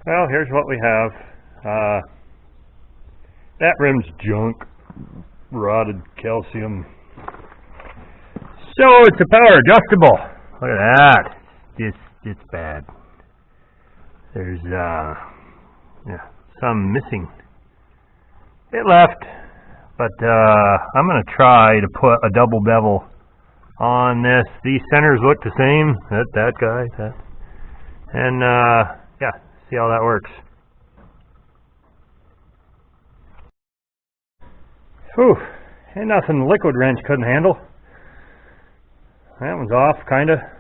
Well, here's what we have. That rim's junk, rotted calcium. So it's a power adjustable. Look at that. It's bad. There's some missing. It left, but I'm gonna try to put a double bevel on this. These centers look the same. That guy, and yeah, see how that works. Whew, ain't nothing the liquid wrench couldn't handle. That one's off, kinda.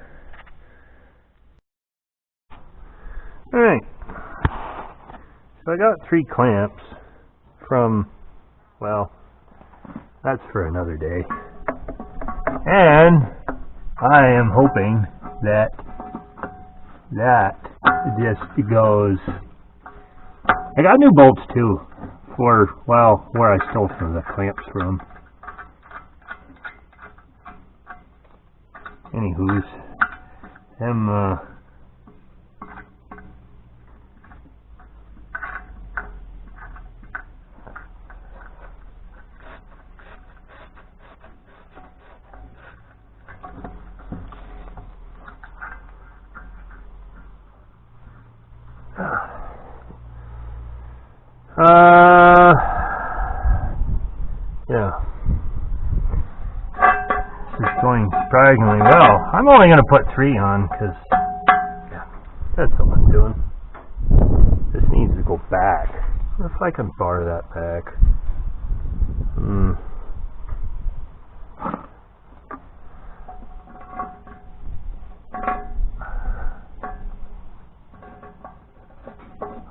Alright, so I got 3 clamps from, well, that's for another day. And I am hoping that just goes. I got new bolts too for, well, where I stole some of the clamps from. Anywho's, them yeah. This is going surprisingly well. I'm only going to put 3 on because, yeah, that's all I'm doing. This needs to go back. If I can borrow that back.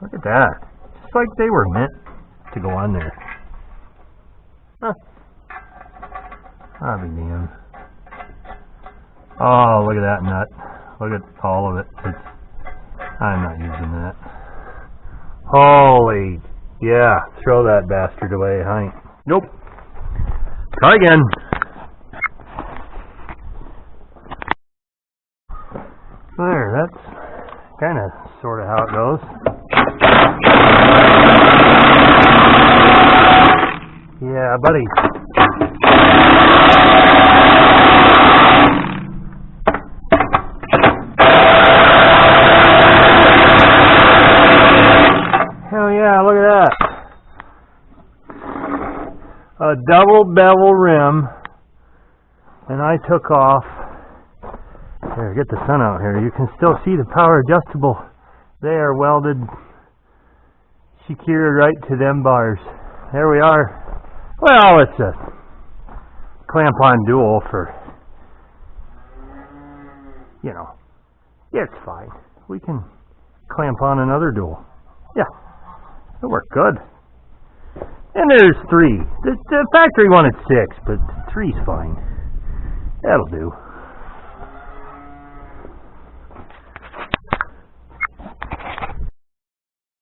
Look at that. It's like they were meant to go on there. Huh. I'll be damned. Oh, look at that nut. Look at all of it. I'm not using that. Holy, yeah, throw that bastard away. Nope. Try again. There, that's kind of sort of how it goes. Yeah, buddy. Hell yeah, look at that. A double bevel rim, and I took off. Here, get the sun out here. You can still see the power adjustable there, welded, secured right to them bars. There we are. Well, it's a clamp-on dual for, you know, it's fine. We can clamp on another dual. Yeah, it worked good. And there's 3. The factory wanted 6, but 3's fine. That'll do.